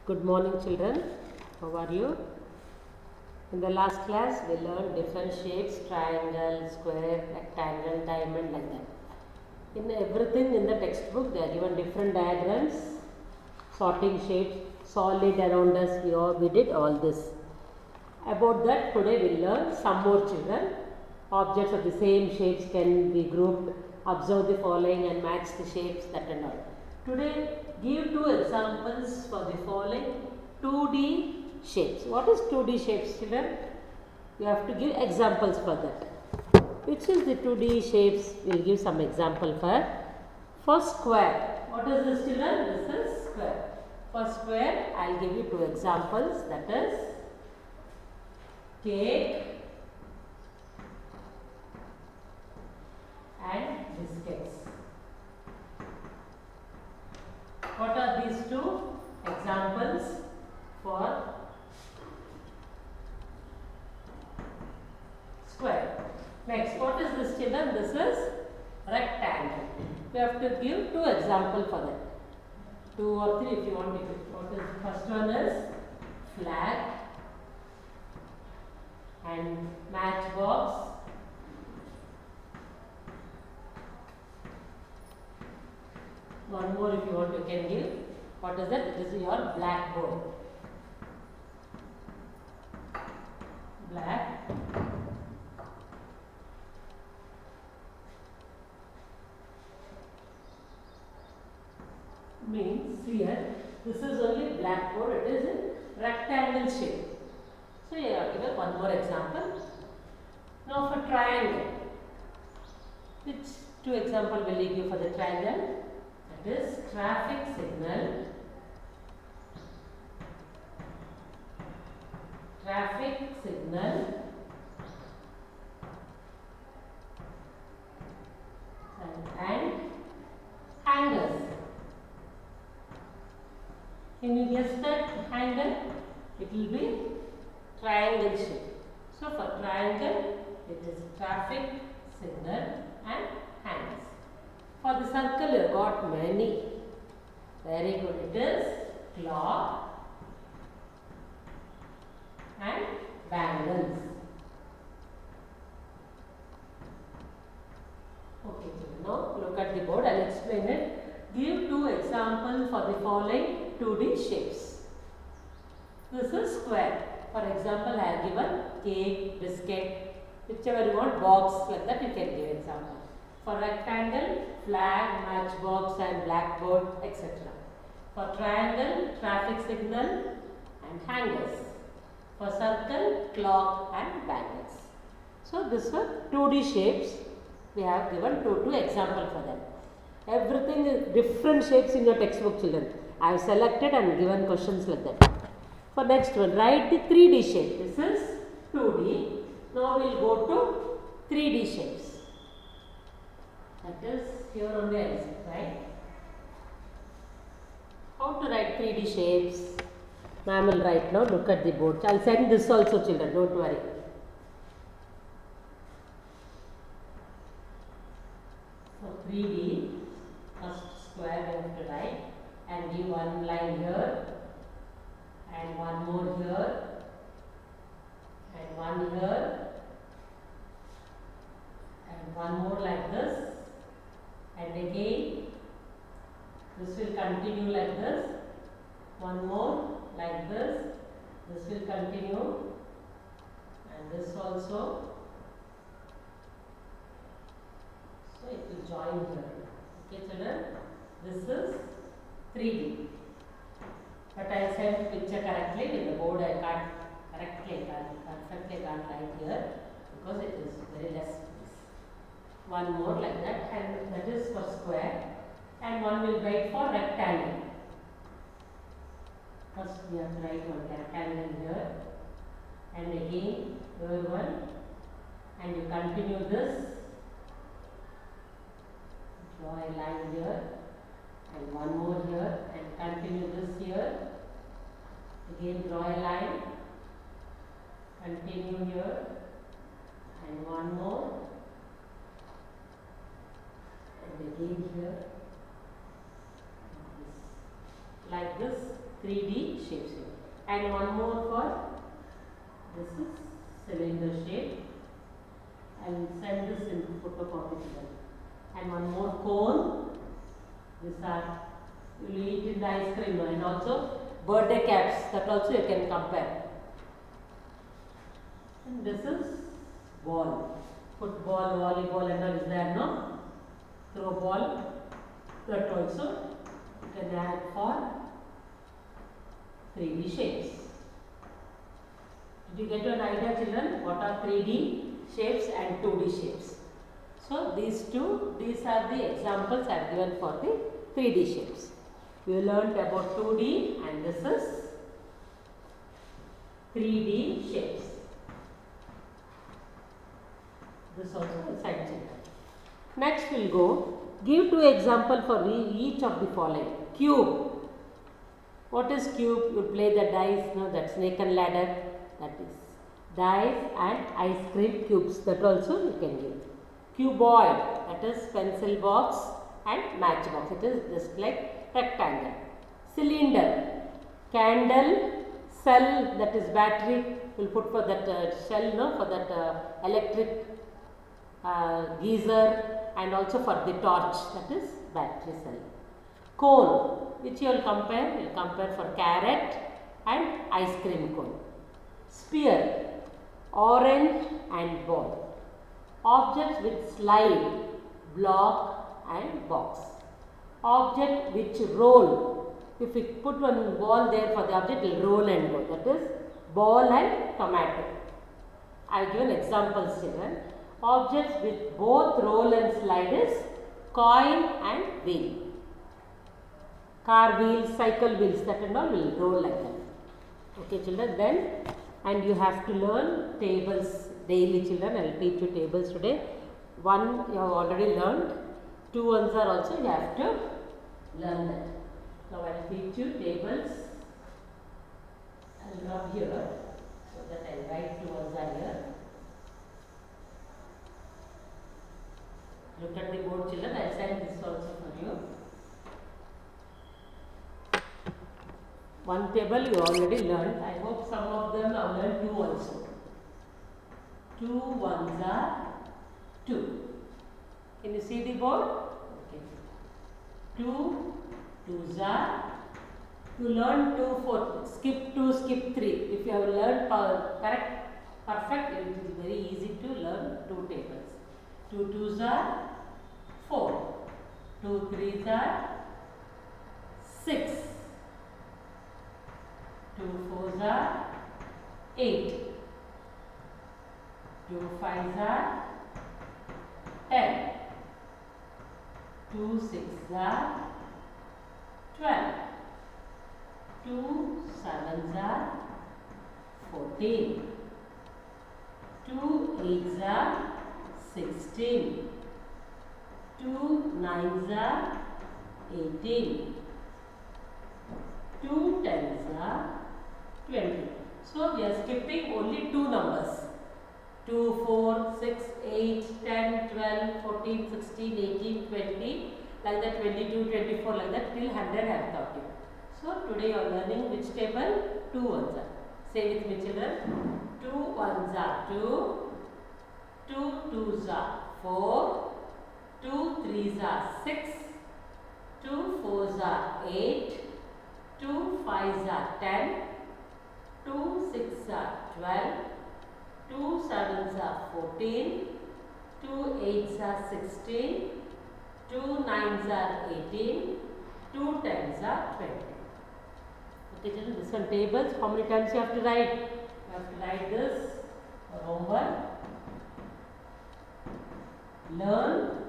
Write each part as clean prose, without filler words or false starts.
Good morning, children. How are you? In the last class, we learned different shapes: triangle, square, rectangle, diamond, like that. In everything in the textbook, they are given different diagrams, sorting shapes, solid around us. We did all this. About that, today we will learn some more, children. Objects of the same shapes can be grouped. Observe the following and match the shapes, that and all. Today, give two examples for the following 2D shapes. What is 2D shapes, children? You have to give examples for that. Which is the 2D shapes? We will give some example for square. What is this, children? This is square. For square, I will give you two examples, that is cake and biscuits. What are these two examples for square? Next, what is this, children? This is rectangle. We have to give two examples for that. 2 or 3 if you want to give. What is the first one is flag and matchbox. One more if you want, you can give. What is that? This is your blackboard. Black. Means here, this is only blackboard, it is in rectangle shape. So here I give one more example. Now for triangle, which two example will you give for the triangle? That is traffic signal, and hangers. Can you guess that hanger? It will be triangle shape. So for triangle, it is traffic signal and hangers. For the circle, you got many. Very good. It is clock and bangles. Okay, now look at the board. I will explain it. Give two examples for the following 2D shapes. This is square. For example, I have given cake, biscuit, whichever you want, box, like that you can give example. For rectangle, flag, matchbox and blackboard, etc. For triangle, traffic signal and hangers. For circle, clock and bangles. So these were 2D shapes. We have given two examples for them. Everything is different shapes in your textbook, children. I have selected and given questions like that. For next one, write the 3D shape. This is 2D. Now we will go to 3D shapes. That is here only I will write. How to write 3D shapes? Ma'am will write now. Look at the board. I will send this also, children. Don't worry. So 3D, first square we have to write and give one line here and one more here and one here and one more like this, and again this will continue like this, one more like this will continue, and this also. So it will join here. Okay, children, this is 3D. But I sent picture correctly in the board. I can't perfectly can't write here because it is very less space. One more like that, and that is for square, and one will write for rectangle. First we have to write one rectangle here, and again here one, and you continue this. Draw a line here and one more here and continue this here. Again draw a line, continue here and one more, and again here, like this 3D shapes here. And one more for this is cylinder shape. And send this in photocopy to them. And one more cone. These are you will eat in the ice cream and also birthday caps, that also you can compare. And this is ball. Football, volleyball and all is there, no? Throw ball, that also you can add for 3D shapes. Did you get an idea, children? What are 3D shapes and 2D shapes? So these are the examples I have given for the 3D shapes. We learned about 2D and this is 3D shapes. This also is side children. Next we will go, give 2 examples for each of the following. Cube. What is cube? You play the dice, no, that snake and ladder, that is dice and ice cream cubes, that also you can give. Cuboid, that is pencil box and matchbox, it is just like rectangle. Cylinder, candle, cell, that is battery, we will put for that shell, no, for that electric geyser, and also for the torch, that is battery cell. Cone, which you will compare for carrot and ice cream cone. Sphere, orange and ball. Objects with slide, block and box. Object which roll. If we put one ball there for the object, it will roll and go. That is ball and tomato. I have given examples, children. Objects with both roll and slide is coin and wheel. Car wheels, cycle wheels, that and all will roll like that. Okay, children. Then, and you have to learn tables daily, children. I will teach you tables today. 1 you have already learned. 2 ones are also you have to learn that. Now I will teach you tables. I will rub here so that I will write 2 ones are here. Look at the board, children. I will send this also for you. One table you already learned. I hope some of them have learned 2 also. 2 ones are 2. Can you see the board? Okay. 2 twos are. You learn 2 4. Skip 2, skip 3. If you have learned perfect, it is very easy to learn 2 tables. 2 twos are 4. 2 threes are 6. 2 fours are 8. 2 fives are 10. 2 sixes are 12. 2 sevens are 14. 2 eights are 16. 2 nines are 18. 2 tens are 20. So, we are skipping only 2 numbers. 2, 4, 6, 8, 10, 12, 14, 16, 18, 20, like that 22, 24, like that till 100 I have taught you. So, today you are learning which table? 2 ones are. Say with me, children. 2 ones are 2, 2 twos are 4, 2 threes are 6, 2 fours are 8, 2 fives are 10, 2 sixes are 12, 2 sevens are 14, 2 eights are 16, 2 nines are 18, 2 tens are 20. Okay, children, this one tables. How many times you have to write? You have to write this for homework. Learn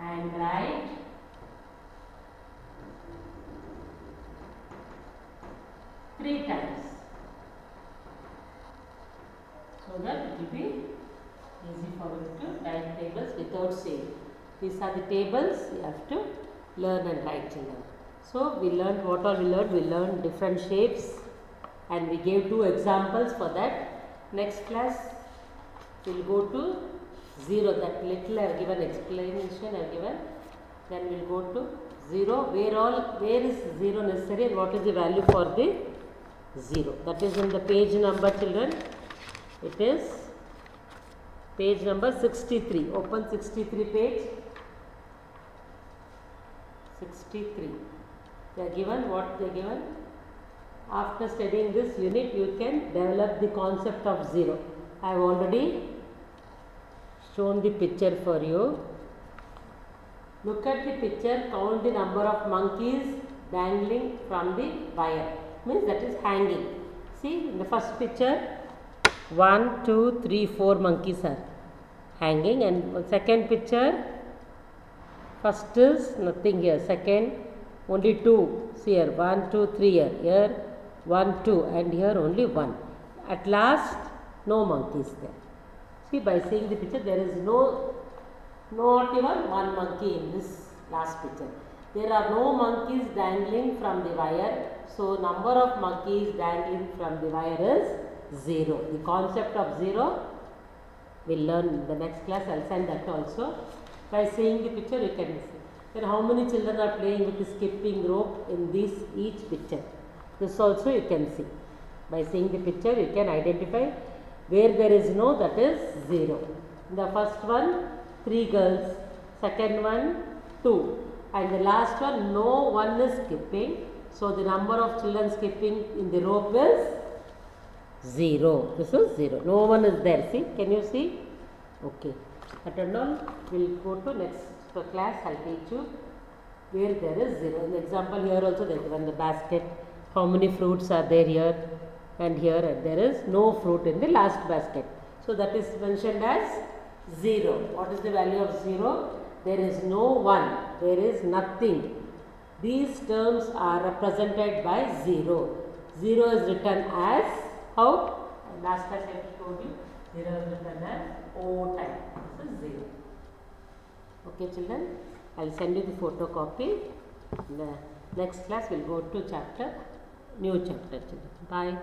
and write. Three times, so that it will be easy for you to write tables without saying. These are the tables you have to learn and write, children. So, we learned what all we learned. We learned different shapes and we gave 2 examples for that. Next class, we will go to 0. That little I have given explanation I have given. Then we will go to 0, where is 0 necessary and what is the value for the 0. That is in the page number, children. It is page number 63. Open 63 page. 63. They are given what they are given. After studying this unit, you can develop the concept of 0. I have already shown the picture for you. Look at the picture, count the number of monkeys dangling from the wire. Means that is hanging. See in the first picture, 1, 2, 3, 4 monkeys are hanging, and second picture, first is nothing here, second only 2. See here, 1, 2, 3 here, here 1, 2, and here only 1. At last, no monkeys there. See, by seeing the picture, there is not even one monkey in this last picture. There are no monkeys dangling from the wire. So, number of monkeys dangling from the wire is 0. The concept of 0 we will learn in the next class. I will send that also. By seeing the picture, you can see. Then how many children are playing with the skipping rope in this each picture. This also you can see. By seeing the picture, you can identify where there is no, that is 0. The first one, 3 girls, second one 2, and the last one no one is skipping. So, the number of children skipping in the rope is 0. This is 0. No one is there. See, can you see? Okay. That and all we will go to next class. I will teach you where there is 0. In the example here also they have given the basket. How many fruits are there here and here, and there is no fruit in the last basket. So, that is mentioned as 0. What is the value of 0? There is no 1, there is nothing. These terms are represented by 0. 0 is written as how? Last class I told you, 0 is written as O type. This is 0. Okay, children, I will send you the photocopy. In the next class we will go to chapter, new chapter, children. Bye.